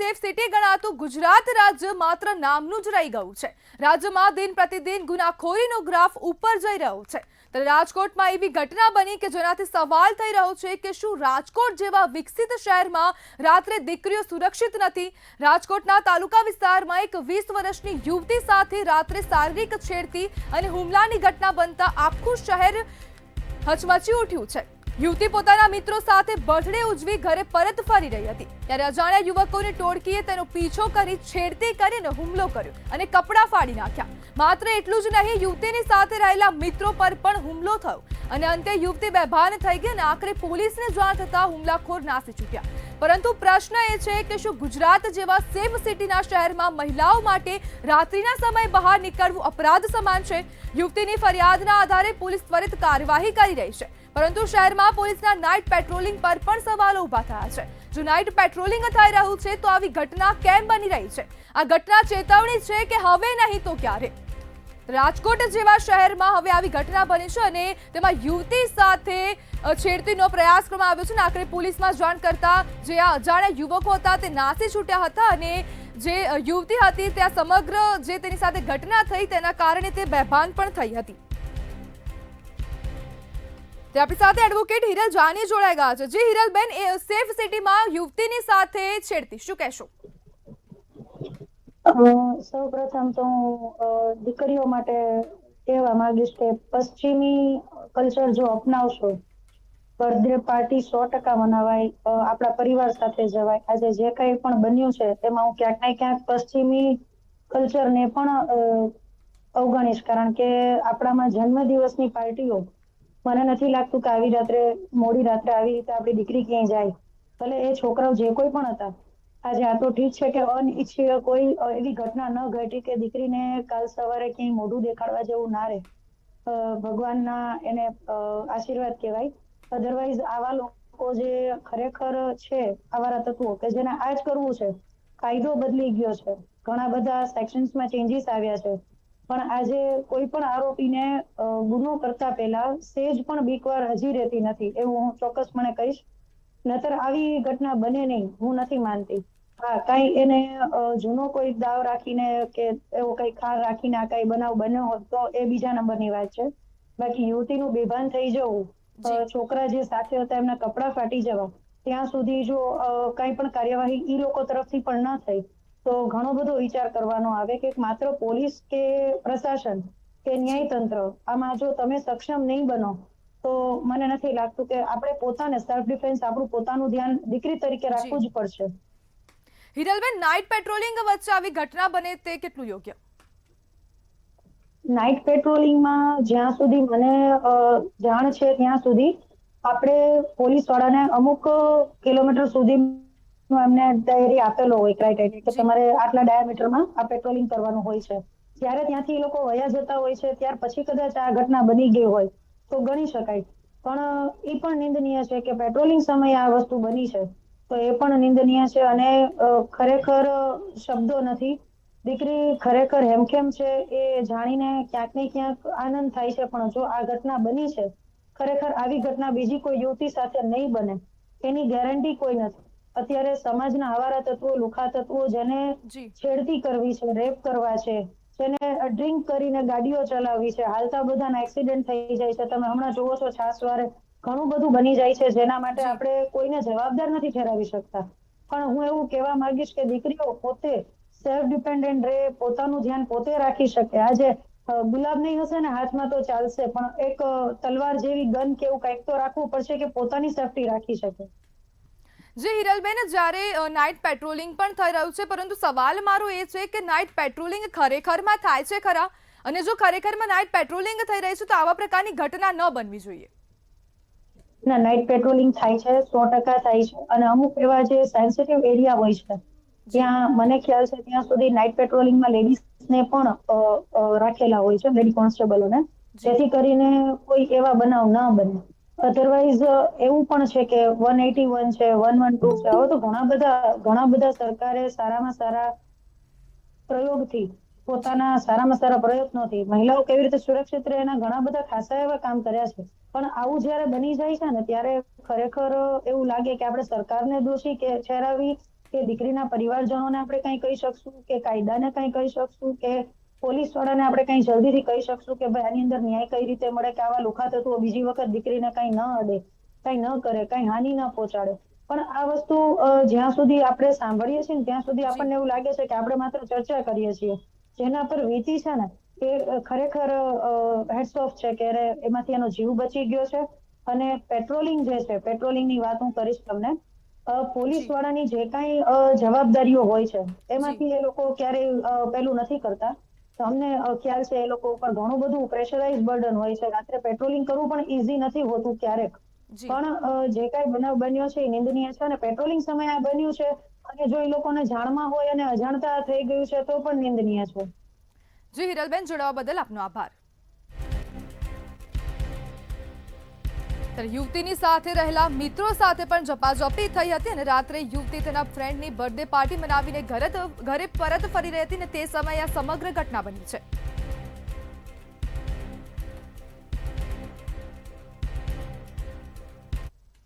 Safe city ગણાતું Gujarat રાજ્ય માત્ર નામનું જ રહી ગયું છે। રાજ્યમાં દિન પ્રતિદિન ગુનાખોરીનો ગ્રાફ ઉપર જઈ રહ્યો છે। ત્યારે રાજકોટમાં એવી ઘટના બની કે જેનાથી સવાલ થઈ રહ્યો છે કે શું રાજકોટ જેવા વિકસિત શહેરમાં રાત્રે દીકરીઓ સુરક્ષિત નથી? રાજકોટના તાલુકા વિસ્તારમાં એક 20 વર્ષની યુવતી સાથે રાત્રે શારીરિક છેડતી અને હુમલાની ઘટના બનતા આખું શહેર હચમચી ઉઠ્યું છે। યુવતી પોતાના મિત્રો સાથે બર્થડે ઉજવી ઘરે પરત ફરી રહી હતી ત્યારે અજાણ્યા યુવકોની ટોળકીએ તેનો પીછો કરી છેડતી કરીને હુમલો કર્યો અને કપડાં ફાડી નાખ્યા। માત્ર એટલું જ નહીં, યુવતીની સાથે રહેલા મિત્રો પર પણ હુમલો થયો અને અંતે યુવતી બેભાન થઈ ગઈ અને આખરે પોલીસને જાણ થતા હુમલાખોર નાસી છૂટ્યા। પરંતુ પ્રશ્ન એ છે કે શું ગુજરાત જેવા સેફ સિટીના શહેરમાં મહિલાઓ માટે રાત્રિના સમયે બહાર નીકળવું અપરાધ સમાન છે? યુવતીની ફરિયાદના આધારે પોલીસ ત્વરિત કાર્યવાહી કરી રહી છે, પરંતુ શહેરમાં પોલીસના નાઇટ પેટ્રોલિંગ પર પણ સવાલો ઉભા થયા છે। જો નાઇટ પેટ્રોલિંગ થઈ રહ્યું છે તો આવી ઘટના કેમ બની રહી છે? આ ઘટના ચેતવણી છે કે હવે નહીં તો ક્યારે? રાજકોટ જેવા શહેરમાં હવે આવી ઘટના બની છે અને તેમાં યુવતી સાથે છેડતીનો પ્રયાસ કરવામાં આવ્યો છે અને આખરે પોલીસમાં જાણ કરતા જે આ અજાણ્યા યુવકો હતા તે નાસી છૂટ્યા હતા અને જે યુવતી હતી ત્યાં સમગ્ર જે તેની સાથે ઘટના થઈ તેના કારણે તે બેભાન પણ થઈ હતી। આપણી સાથે એડવોકેટ હિરલ જાની જોડાઈ ગયા છે। જી હિરલબેન, એ સેફ સિટીમાં યુવતીની સાથે છેડતી, શું કહેશો? સૌપ્રથમ તો દીકરીઓ માટે કહેવા માંગીશ કે પશ્ચિમી કલ્ચર જો અપનાવશો, બર્થડે પાર્ટી 100% મનાવાય, આપણા પરિવાર સાથે જવાય। આજે જે કંઈ પણ બન્યું છે તેમાં હું ક્યાંક ને ક્યાંક પશ્ચિમી કલ્ચરને પણ અવગણીશ, કારણ કે આપણામાં જન્મદિવસની પાર્ટીઓ મને નથી લાગતું કે આવી રાત્રે, મોડી રાત્રે આવી રીતે આપણી દીકરી ક્યાંય જાય, ભલે એ છોકરાઓ જે કોઈ પણ હતા। આજે આ તો ઠીક છે કે અનિચ્છનીય કોઈ એવી ઘટના ન ઘટી કે દીકરીને કાલ સવારે ક્યાંય મોઢું દેખાડવા જેવું ના રહે, ભગવાનના એને આશીર્વાદ કહેવાય। અધરવાઇઝ આવા લોકો જે ખરેખર છે આવારા તત્વો કે જેને આ જ કરવું છે, કાયદો બદલી ગયો છે, ઘણા બધા સેક્શન્સમાં ચેન્જીસ આવ્યા છે, પણ આજે કોઈ પણ આરોપીને ગુનો કરતા પહેલા સેજ પણ બીકવાર હજી રહેતી નથી, એવું હું ચોક્કસપણે કહીશ। નતર આવી ઘટના બને નહીં, હું નથી માનતી। હા, કઈ એને જૂનો કોઈ દાવ રાખીને કે એવો કઈ ખાર રાખીને આ કઈ બનાવ બન્યો હોત તો એ બીજા નંબરની વાત છે। બાકી યુવતીનું બેભાન થઈ જવું, છોકરા જે સાથે હતા એમના કપડા ફાટી જવા, ત્યાં સુધી જો કઈ પણ કાર્યવાહી ઈ લોકો તરફથી પણ ન થઈ તો ઘણો બધો વિચાર કરવાનો આવે કે માત્ર પોલીસ કે પ્રશાસન કે ન્યાયતંત્ર આમાં જો તમે સક્ષમ નહીં બનો તો મને નથી લાગતું કે આપણે પોતાને સેલ્ફ ડિફેન્સ, આપણું પોતાનું ધ્યાન દીકરી તરીકે રાખવું જ પડશે। હિરલબેન, નાઇટ પેટ્રોલિંગ વચ્ચે આવી ઘટના બને તે કેટલું યોગ્ય? નાઇટ પેટ્રોલિંગમાં જ્યાં સુધી મને જાણ છે ત્યાં સુધી આપણે પોલીસ વાળાને અમુક કિલોમીટર સુધી એમને ડાયરી આપેલો હોય, ક્રાઇટેરિયા કે તમારે આટલા ડાયામીટરમાં આ પેટ્રોલિંગ કરવાનું હોય છે। જ્યારે ત્યાંથી એ લોકો વયા જતા હોય છે ત્યાર પછી કદાચ આ ઘટના બની ગઈ હોય તો ગણી શકાય, પણ એ પણ નિંદનીય છે કે પેટ્રોલિંગ સમયે આ વસ્તુ બની છે તો એ પણ નિંદનીય છે અને ખરેખર શબ્દો નથી। દીકરી ખરેખર હેમખેમ છે એ જાણીને ક્યાંક ને ક્યાંક આનંદ થાય છે, પણ જો આ ઘટના બની છે, ખરેખર આવી ઘટના બીજી કોઈ યુવતી સાથે નહીં બને એની ગેરંટી કોઈ નથી। અત્યારે સમાજના આવારા તત્વો, લુખા તત્વો જેને છેડતી કરવી છે, રેપ કરવા છે, જેને ડ્રિંક કરીને ગાડીઓ ચલાવવી છે, હાલતા બધાના એક્સિડન્ટ થઈ જાય છે, તમે હમણાં જોવો છો છાસવારે ઘણું બધું બની જાય છે જેના માટે આપણે કોઈને જવાબદાર નથી ઠેરાવી શકતા। પણ હું એવું કહેવા માંગીશ કે દીકરીઓ પોતે સેલ્ફ ડિપેન્ડન્ટ રહે, પોતાનું ધ્યાન પોતે રાખી શકે। આજે ગુલાબ નહીં હશે ને હાથમાં તો ચાલશે, પણ એક તલવાર જેવી ગન કે એવું કંઈક તો રાખવું પડશે કે પોતાની સેફટી રાખી શકે। જી હિરલબેન, જ્યારે નાઇટ પેટ્રોલિંગ પણ થઈ રહ્યું છે, પરંતુ સવાલ મારો એ છે કે નાઇટ પેટ્રોલિંગ ખરેખરમાં થાય છે ખરા? અને જો ખરેખરમાં નાઇટ પેટ્રોલિંગ થઈ રહી છે તો આવા પ્રકારની ઘટના ન બનવી જોઈએ। ના, નાઇટ પેટ્રોલિંગ થાય છે, 100% થાય છે, અને અમુક એવા જે સેન્સિટિવ એરિયા હોય છે ત્યાં મને ખ્યાલ છે ત્યાં સુધી નાઇટ પેટ્રોલિંગમાં લેડીઝને પણ રાખેલા હોય છે, લેડી કોન્સ્ટેબલોને, જેથી કરીને કોઈ એવા બનાવ ન બને। અધરવાઇઝ એવું પણ છે કે 181 છે, 112 છે, હવે તો ઘણા બધા સરકારે સારામાં સારા પ્રયોગથી, પોતાના સારામાં સારા પ્રયત્નોથી મહિલાઓ કેવી રીતે સુરક્ષિત રહે એના ઘણા બધા ખાસા એવા કામ કર્યા છે, પણ આવું જયારે બની જાય છે ને ત્યારે ખરેખર એવું લાગે કે આપણે સરકારને દોષી કે ઠેરાવી કે દીકરીના પરિવારજનોને આપણે કંઈ કહી શકશું, કે કાયદાને કંઈ કહી શકશું, કે પોલીસ વાળાને આપણે કંઈ જલ્દીથી કહી શકશું કે ભાઈ આની અંદર ન્યાય કઈ રીતે મળે, કે આવા લુખા તત્વો બીજી વખત દીકરીને કંઈ ન અડે, કંઈ ન કરે, કંઈ હાનિ ન પહોંચાડે. પણ આ વસ્તુ જ્યાં સુધી આપણે સાંભળીએ છીએ ને ત્યાં સુધી જી આપણને એવું લાગે છે કે આપણે માત્ર ચર્ચા કરીએ છીએ. જેના પર વીતી છે ને એ ખરેખર હેડ્સ ઓફ છે કે એમાંથી એનો જીવ બચી ગયો છે. અને પેટ્રોલિંગ જે છે, પેટ્રોલિંગની વાત હું કરીશ તમને. પોલીસ જી વાળાની જે કાંઈ જવાબદારીઓ હોય છે જી એમાંથી એ લોકો ક્યારેય પેલું નથી કરતા. તો અમને ખ્યાલ છે એ લોકો ઉપર ઘણું બધું પ્રેશરાઇઝ બર્ડન હોય છે. રાત્રે પેટ્રોલિંગ કરવું પણ ઈઝી નથી હોતું ક્યારેક. જી પણ જે કાંઈ બનાવ બન્યો છે એ નિંદનીય છે અને પેટ્રોલિંગ સમયે આ બન્યું છે. અને જો એ લોકોને જાણમાં હોય અને અજાણતા થઈ ગયું છે તો પણ નિંદનીય છે. જી હિરલબેન, જોડાવા બદલ આપનો આભાર. ત્યારે યુવતીની સાથે રહેલા મિત્રો સાથે પણ ઝપાઝપી થઈ હતી અને રાત્રે યુવતી તેના ફ્રેન્ડની બર્થડે પાર્ટી મનાવીને ઘરે પરત ફરી રહી હતી અને તે સમયે આ સમગ્ર ઘટના બની છે.